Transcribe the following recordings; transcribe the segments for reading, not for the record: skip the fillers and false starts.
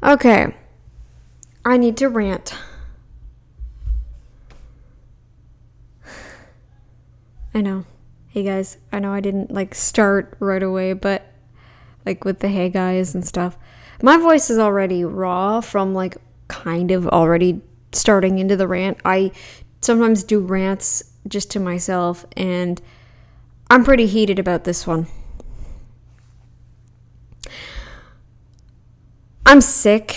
Okay. I need to rant. I know. Hey guys, I know I didn't start right away, but with the hey guys and stuff. My voice is already raw from kind of already starting into the rant. I sometimes do rants just to myself, and I'm pretty heated about this one. I'm sick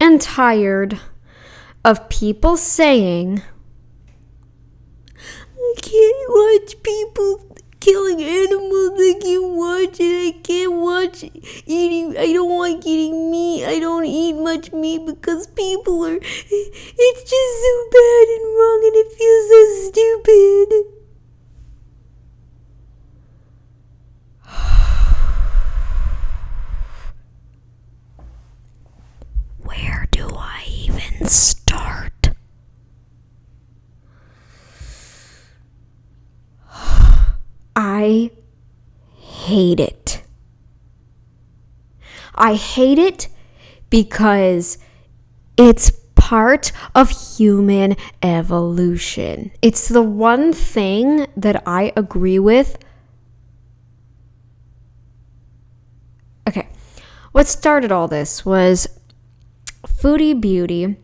and tired of people saying, I can't watch people killing animals. I can't watch it. I can't watch eating. I don't like eating meat. I don't eat much meat because people are. It's just so bad and wrong, and it feels so stupid. Where do I even start? I hate it. I hate it because it's part of human evolution. It's the one thing that I agree with. Okay, what started all this was Foodie Beauty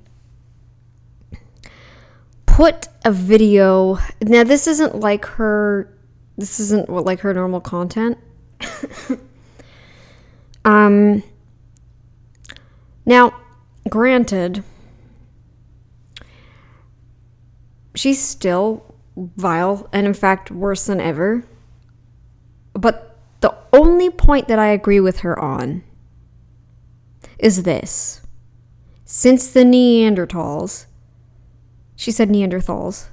put a video. Now this isn't like her normal content. Now, granted, she's still vile and in fact worse than ever. But the only point that I agree with her on is this. Since the Neanderthals, she said Neanderthals,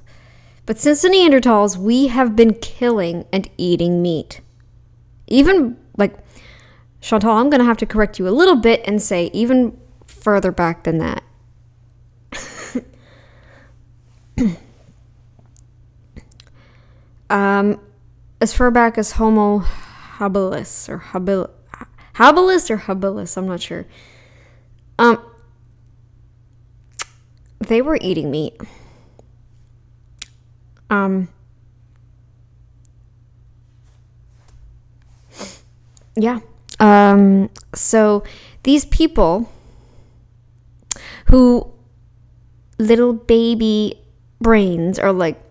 but since the Neanderthals, we have been killing and eating meat. Even, Chantal, I'm going to have to correct you a little bit and say even further back than that. As far back as Homo habilis or habilis, I'm not sure. They were eating meat. Yeah. So these people who little baby brains are like,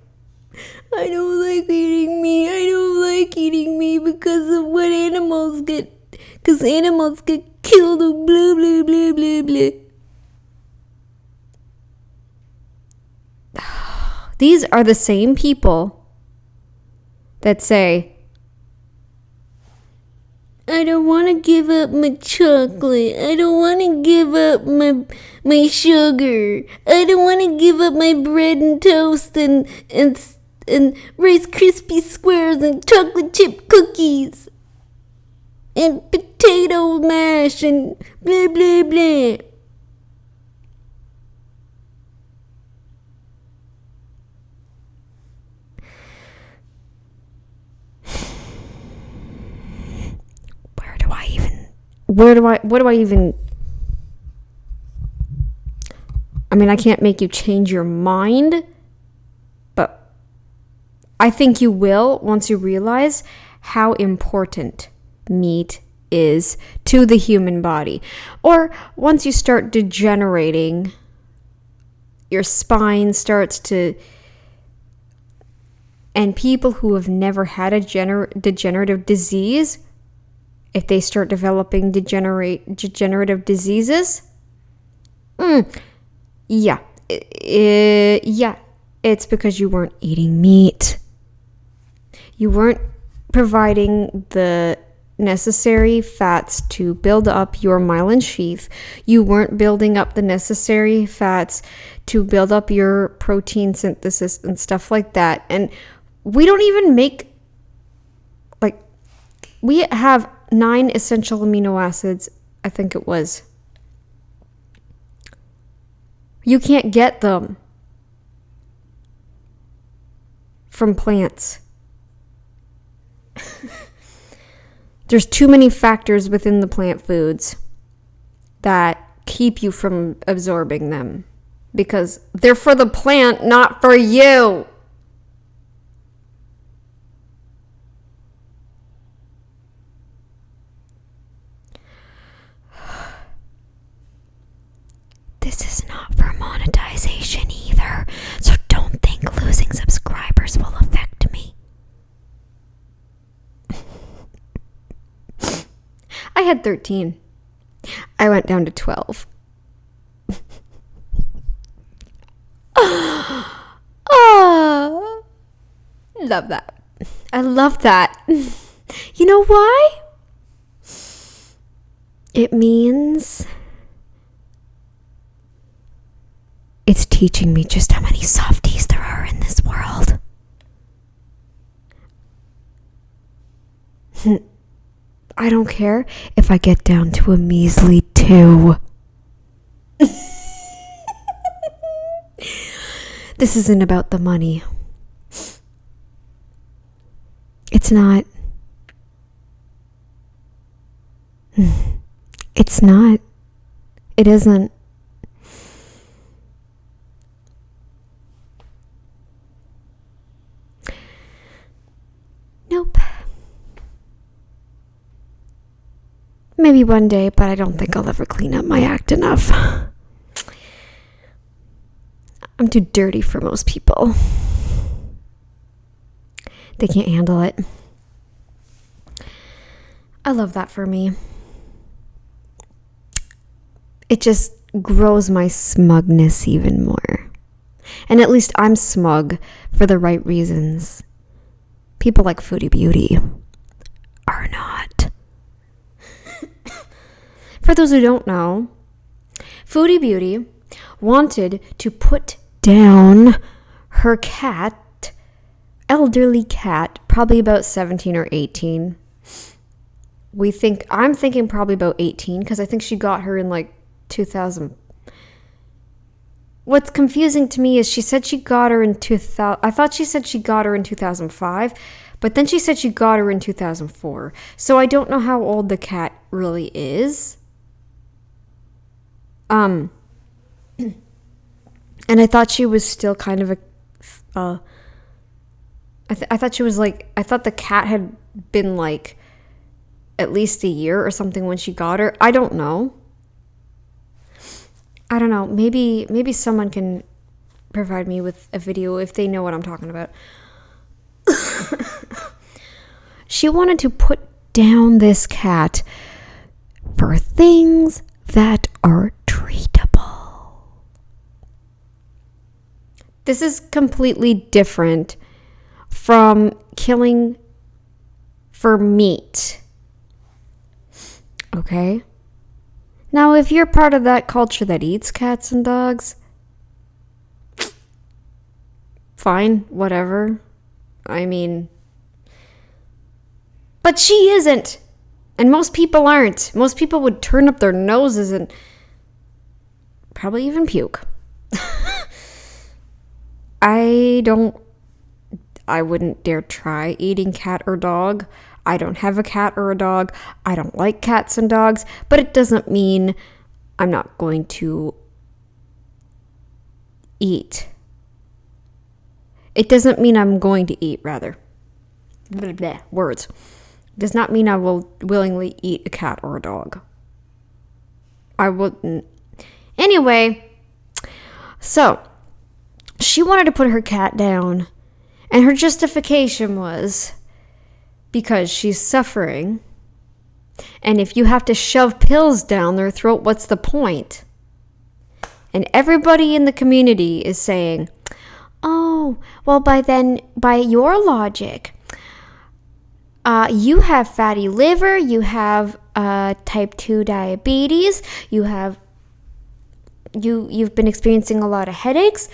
I don't like eating meat. I don't like eating meat because of what animals get killed and blah, blah, blah, blah, blah. These are the same people that say, I don't want to give up my chocolate. I don't want to give up my sugar. I don't want to give up my bread and toast and Rice Krispie squares and chocolate chip cookies and potato mash and blah, blah, blah. What do I even, I mean, I can't make you change your mind, but I think you will once you realize how important meat is to the human body. Or once you start degenerating, your spine starts to, and people who have never had a degenerative disease, if they start developing degenerative diseases, yeah, it's because you weren't eating meat. You weren't providing the necessary fats to build up your myelin sheath. You weren't building up the necessary fats to build up your protein synthesis and stuff like that. And we don't even make, we have 9 essential amino acids, I think it was. You can't get them from plants. There's too many factors within the plant foods that keep you from absorbing them. Because they're for the plant, not for you. This is not for monetization either, so don't think losing subscribers will affect me. I had 13. I went down to 12. Oh, love that. I love that. You know why? It means it's teaching me just how many softies there are in this world. I don't care if I get down to a measly 2. This isn't about the money. It's not. It's not. It isn't. Nope. Maybe one day, but I don't think I'll ever clean up my act enough. I'm too dirty for most people. They can't handle it. I love that for me. It just grows my smugness even more. And at least I'm smug for the right reasons. People like Foodie Beauty are not. For those who don't know, Foodie Beauty wanted to put down her cat, elderly cat, probably about 17 or 18. I'm thinking probably about 18 because I think she got her in like 2000. What's confusing to me is she said she got her in 2000. I thought she said she got her in 2005, but then she said she got her in 2004. So I don't know how old the cat really is. And I thought she was still kind of a, I thought she was like, I thought the cat had been like at least a year or something when she got her. I don't know. Maybe someone can provide me with a video if they know what I'm talking about. She wanted to put down this cat for things that are treatable. This is completely different from killing for meat. Okay? Now, if you're part of that culture that eats cats and dogs, fine, whatever. I mean, but she isn't. And most people aren't. Most people would turn up their noses and probably even puke. I wouldn't dare try eating cat or dog. I don't have a cat or a dog. I don't like cats and dogs, but it doesn't mean I'm not going to eat. It doesn't mean I'm going to eat, rather. Blah, blah, words. Does not mean I will willingly eat a cat or a dog. I wouldn't. Anyway, so she wanted to put her cat down, and her justification was because she's suffering, and if you have to shove pills down their throat, what's the point? And everybody in the community is saying, oh, well, by your logic, you have fatty liver, you have type 2 diabetes, you've been experiencing a lot of headaches.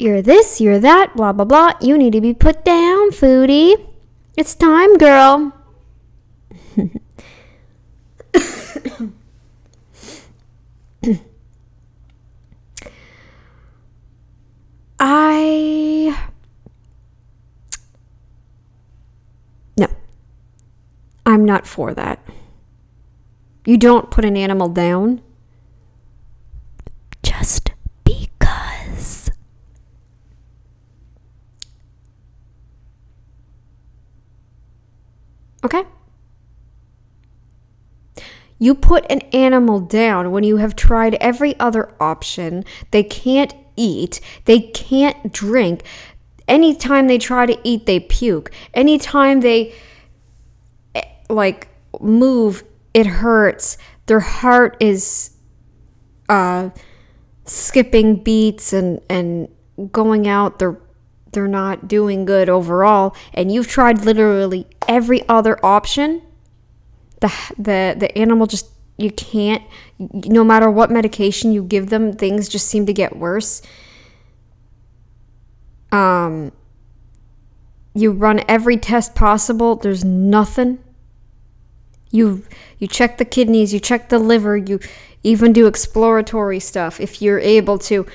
You're this, you're that, blah, blah, blah. You need to be put down, Foodie. It's time, girl. I'm not for that. You don't put an animal down just because. Okay? You put an animal down when you have tried every other option. They can't eat. They can't drink. Anytime they try to eat, they puke. Anytime they move, it hurts. Their heart is skipping beats and going out. They're not doing good overall. And you've tried literally every other option. The animal just, you can't, no matter what medication you give them, things just seem to get worse. You run every test possible. There's nothing. You check the kidneys, you check the liver, you even do exploratory stuff if you're able to.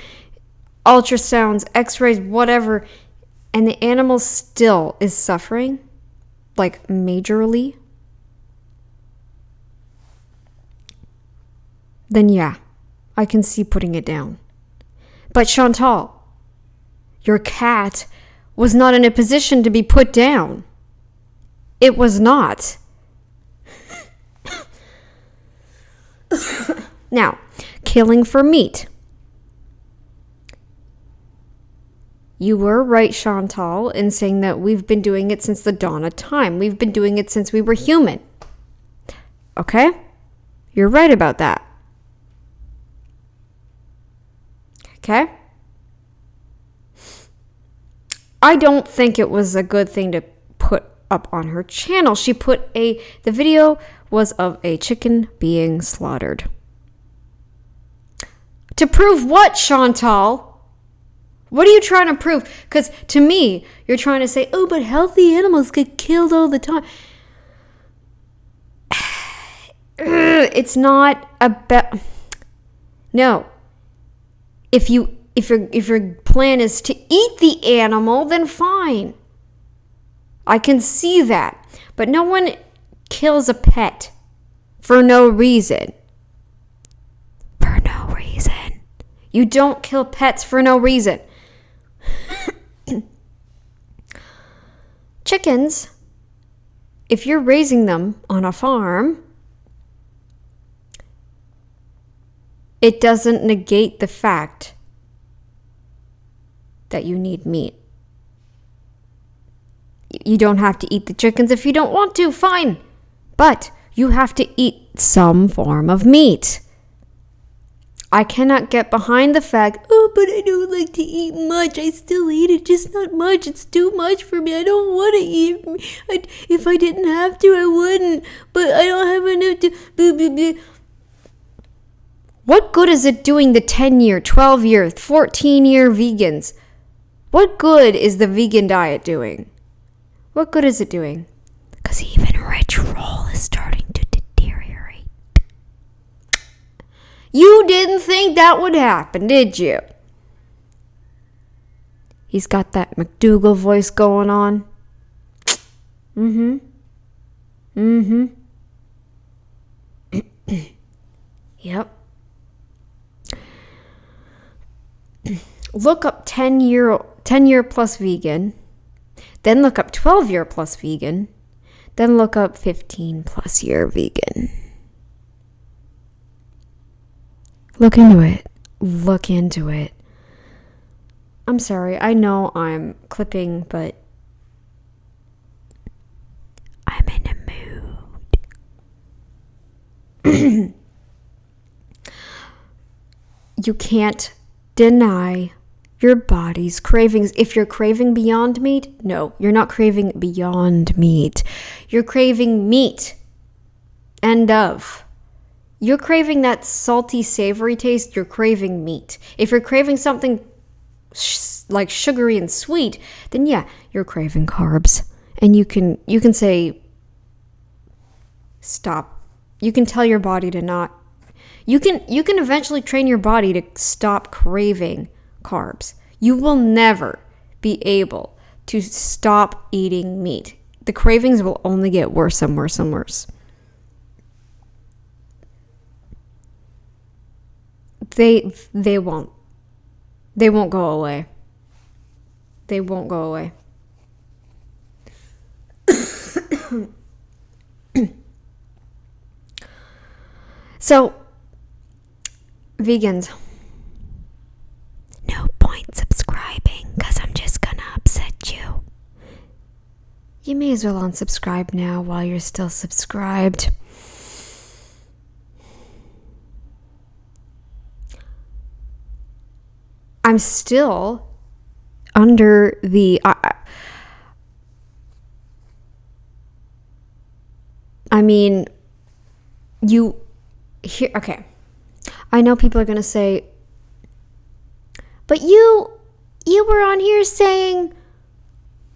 Ultrasounds, x-rays, whatever. And the animal still is suffering, like majorly. Then yeah, I can see putting it down. But Chantal, your cat was not in a position to be put down. It was not. Now, killing for meat. You were right, Chantal, in saying that we've been doing it since the dawn of time. We've been doing it since we were human. Okay? You're right about that. Okay? I don't think it was a good thing to put up on her channel. The video was of a chicken being slaughtered. To prove what, Chantal? What are you trying to prove? Because to me, you're trying to say, oh, but healthy animals get killed all the time. It's not about... No. If your plan is to eat the animal, then fine. I can see that. But no one kills a pet for no reason. For no reason. You don't kill pets for no reason. Chickens, if you're raising them on a farm, it doesn't negate the fact that you need meat. You don't have to eat the chickens if you don't want to, fine. But you have to eat some form of meat. I cannot get behind the fact, oh, but I don't like to eat much. I still eat it, just not much. It's too much for me. I don't want to eat. If I didn't have to, I wouldn't. But I don't have enough to... Blah, blah, blah. What good is it doing the 10-year, 12-year, 14-year vegans? What good is the vegan diet doing? What good is it doing? Because even rich roll is starting to deteriorate. You didn't think that would happen, did you? He's got that McDougal voice going on. Yep. Look up 10-year plus vegan. Then look up 12-year plus vegan. Then look up 15 plus year vegan. Look into it. Look into it. I'm sorry. I know I'm clipping, but I'm in a mood. You can't deny your body's cravings. If you're craving beyond meat, no, you're not craving beyond meat. You're craving meat. End of. You're craving that salty, savory taste. You're craving meat. If you're craving something like sugary and sweet, then yeah, you're craving carbs. And you can say, stop. You can tell your body to not. You can eventually train your body to stop craving carbs. You will never be able to stop eating meat. the cravings will only get worse and worse and worse. They won't. They won't go away. They won't go away. So, vegans, no point subscribing because I'm just gonna upset you. You may as well unsubscribe now while you're still subscribed. I'm still under the... I mean, you... Here, okay. I know people are going to say, but you were on here saying,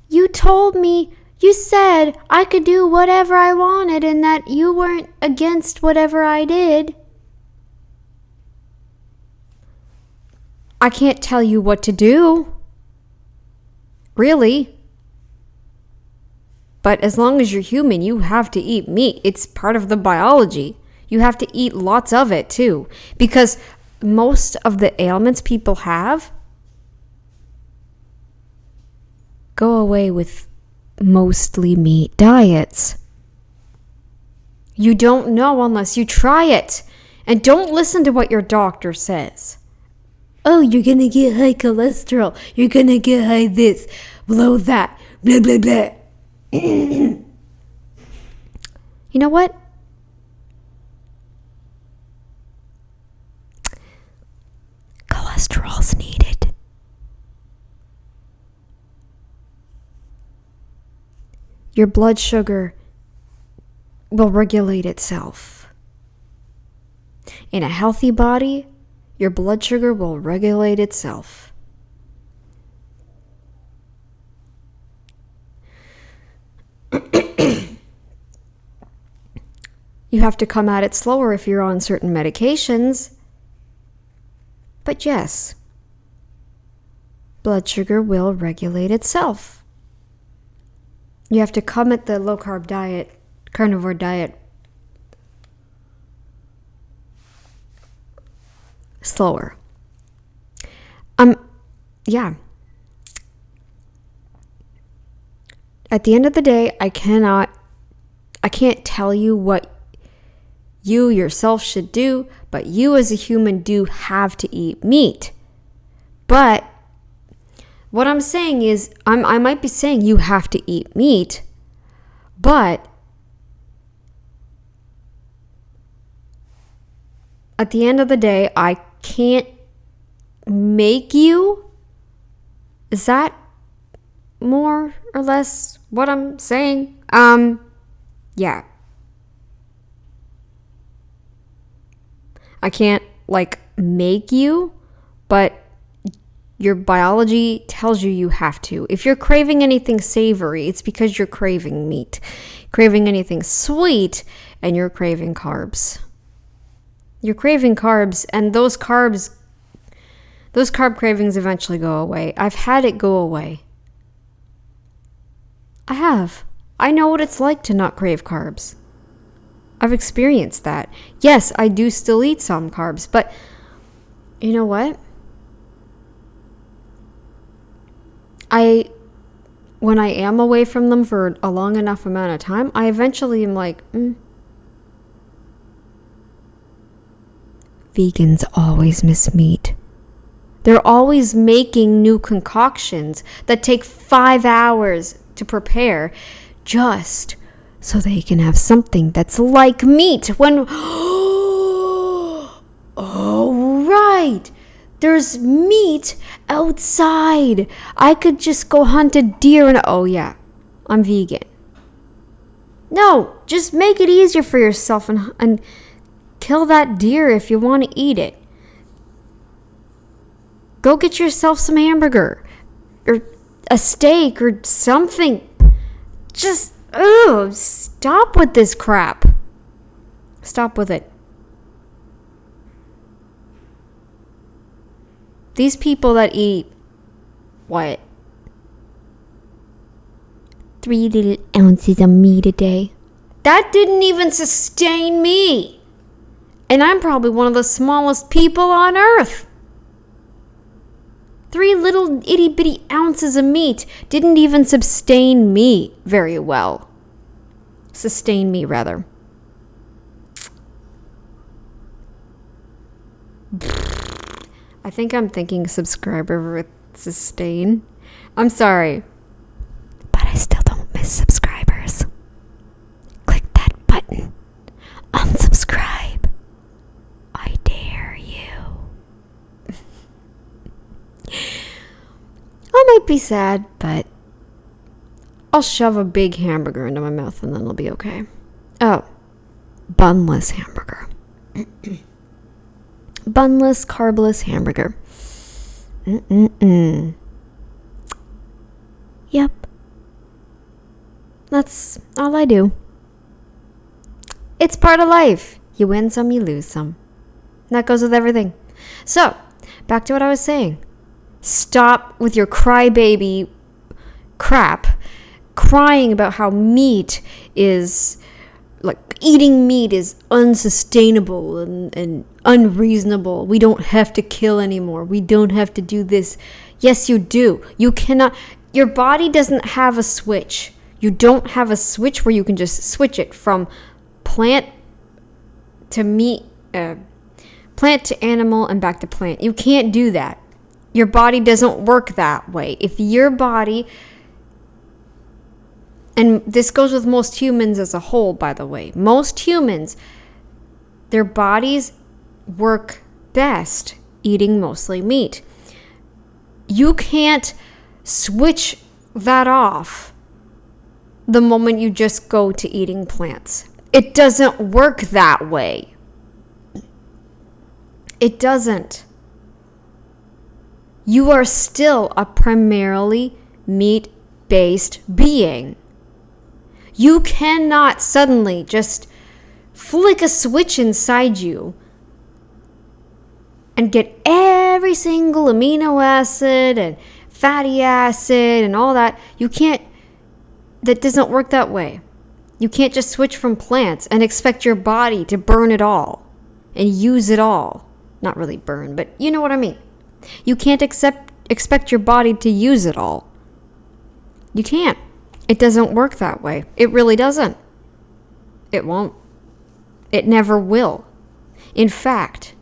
you told me, you said I could do whatever I wanted and that you weren't against whatever I did. I can't tell you what to do. Really. But as long as you're human, you have to eat meat. It's part of the biology. You have to eat lots of it too. Because most of the ailments people have go away with mostly meat diets. You don't know unless you try it. And don't listen to what your doctor says. Oh, you're going to get high cholesterol. You're going to get high this, low that, blah, blah, blah. You know what? Cholesterol's needed. Your blood sugar will regulate itself. In a healthy body, your blood sugar will regulate itself. You have to come at it slower if you're on certain medications. But yes, blood sugar will regulate itself. You have to come at the low-carb diet, carnivore diet, slower. Yeah. At the end of the day, I can't tell you what you yourself should do, but you as a human do have to eat meat. But what I'm saying is, I might be saying you have to eat meat, but at the end of the day, I can't make you. Is that more or less what I'm saying? Yeah. I can't, make you, but your biology tells you have to. If you're craving anything savory, it's because you're craving meat. Craving anything sweet, and you're craving carbs. You're craving carbs, and those carb cravings eventually go away. I've had it go away. I have. I know what it's like to not crave carbs. I've experienced that. Yes, I do still eat some carbs, but you know what? When I am away from them for a long enough amount of time, I eventually am like, Vegans always miss meat. They're always making new concoctions that take 5 hours to prepare just so they can have something that's like meat. When, oh, right, there's meat outside. I could just go hunt a deer and, oh yeah, I'm vegan. No, just make it easier for yourself and kill that deer if you want to eat it. Go get yourself some hamburger or a steak or something. Just, stop with this crap. Stop with it. These people that eat, what? 3 little ounces of meat a day. That didn't even sustain me. And I'm probably one of the smallest people on earth. 3 little itty bitty ounces of meat didn't even sustain me very well. Sustain me, rather. I think I'm thinking subscriber with sustain. I'm sorry. But I still don't miss subscribers. Click that button. Unsubscribe. I dare you. I might be sad, but I'll shove a big hamburger into my mouth and then it'll be okay. Oh, bunless hamburger. Bunless, carbless hamburger. Yep. That's all I do. It's part of life. You win some, you lose some. That goes with everything. So, back to what I was saying. Stop with your crybaby crap. Crying about how meat is, like, eating meat is unsustainable and unreasonable. We don't have to kill anymore. We don't have to do this. Yes, you do. You cannot. Your body doesn't have a switch. You don't have a switch where you can just switch it from plant to meat, plant to animal and back to plant. You can't do that. Your body doesn't work that way. If your body, and this goes with most humans as a whole, by the way, most humans, their bodies work best eating mostly meat. You can't switch that off the moment you just go to eating plants. It doesn't work that way. It doesn't. You are still a primarily meat-based being. You cannot suddenly just flick a switch inside you and get every single amino acid and fatty acid and all that. You can't. That doesn't work that way. You can't just switch from plants and expect your body to burn it all and use it all. Not really burn, but you know what I mean. You can't expect your body to use it all. You can't. It doesn't work that way. It really doesn't. It won't. It never will. In fact,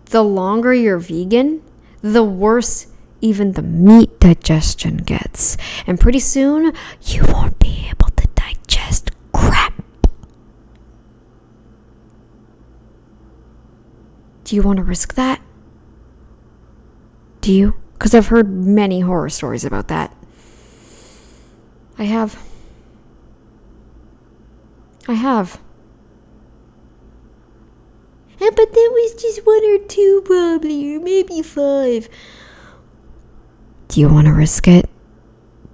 the longer you're vegan, the worse even the meat digestion gets. And pretty soon, you won't be able to digest crap. Do you want to risk that? Do you? Because I've heard many horror stories about that. I have. But that was just 1 or 2 probably, or maybe 5. Do you want to risk it?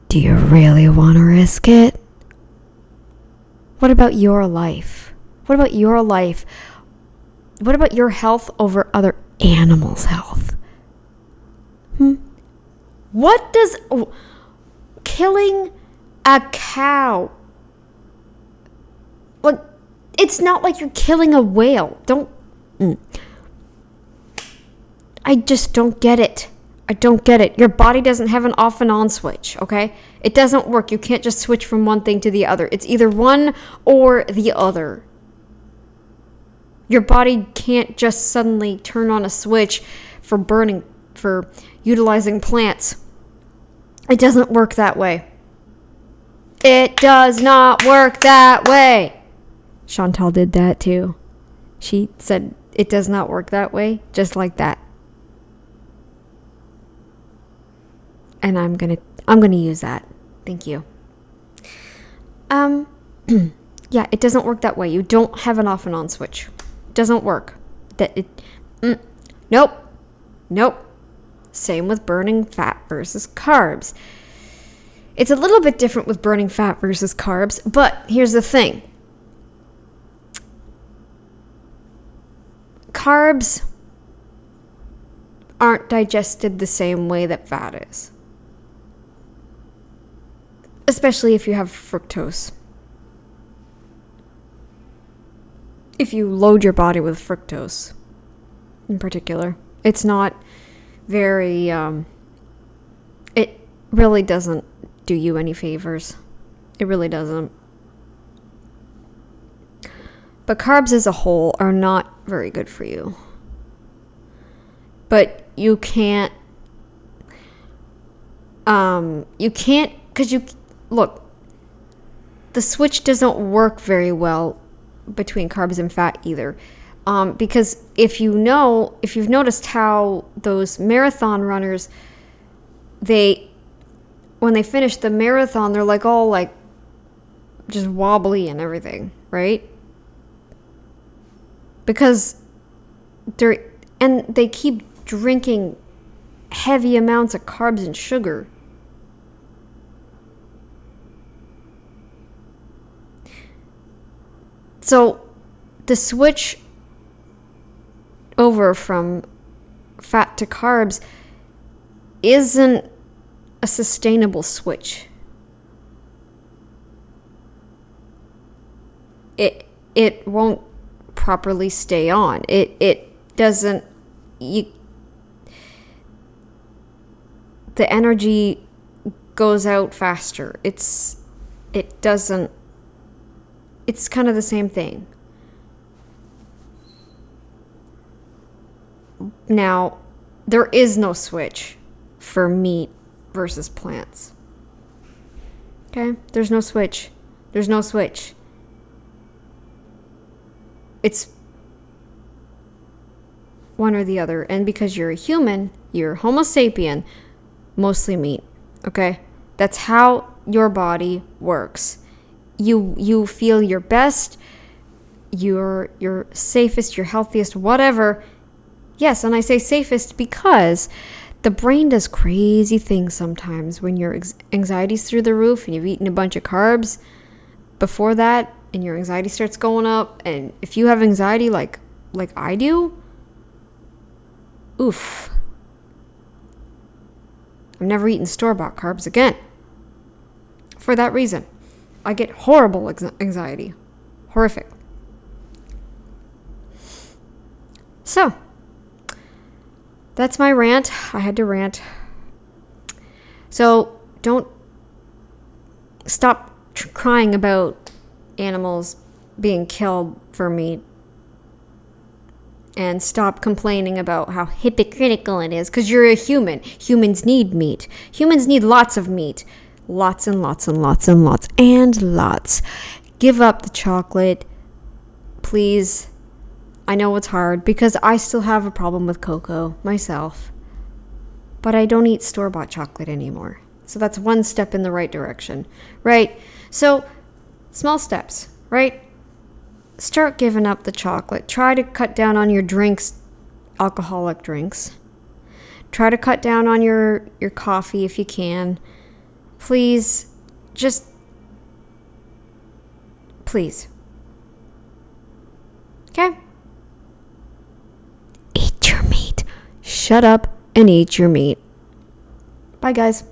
Do you really want to risk it? What about your life? What about your life? What about your health over other animals' health? What does killing a cow? Like, it's not like you're killing a whale. I just don't get it. I don't get it. Your body doesn't have an off and on switch, okay? It doesn't work. You can't just switch from one thing to the other. It's either one or the other. Your body can't just suddenly turn on a switch for utilizing plants. It doesn't work that way. It does not work that way. Chantal did that too. She said, it does not work that way, just like that. And I'm gonna use that. Thank you. Yeah, it doesn't work that way. You don't have an off and on switch. It doesn't work. Nope. Same with burning fat versus carbs. It's a little bit different with burning fat versus carbs, but here's the thing. Carbs aren't digested the same way that fat is. especially if you have fructose. If you load your body with fructose, in particular, it's not very, it really doesn't do you any favors. It really doesn't. But carbs as a whole are not very good for you. But you can't, because look, the switch doesn't work very well between carbs and fat either. Because if you've noticed how those marathon runners, when they finish the marathon, they're like all like just wobbly and everything, right? Because they keep drinking heavy amounts of carbs and sugar. So the switch over from fat to carbs isn't a sustainable switch. It won't properly stay on. It doesn't. The energy goes out faster. It's kind of the same thing. Now, there is no switch for meat versus plants. Okay? There's no switch. There's no switch. It's one or the other. And because you're a human, you're Homo sapien, mostly meat. Okay? That's how your body works. You feel your best, your safest, your healthiest, whatever. Yes, and I say safest because the brain does crazy things sometimes when your anxiety's through the roof and you've eaten a bunch of carbs before that and your anxiety starts going up. And if you have anxiety like I do, oof. I'm never eating store-bought carbs again. For that reason. I get horrible anxiety. Horrific. So, that's my rant. I had to rant. So, don't stop crying about animals being killed for meat. And stop complaining about how hypocritical it is. Because you're a human. Humans need meat. Humans need lots of meat. Lots and lots and lots and lots and lots. Give up the chocolate. Please. I know it's hard because I still have a problem with cocoa myself. But I don't eat store-bought chocolate anymore. So that's one step in the right direction, right? So, small steps, right? Start giving up the chocolate. Try to cut down on your drinks, alcoholic drinks. Try to cut down on your coffee if you can. Please, please. Okay? Eat your meat. Shut up and eat your meat. Bye, guys.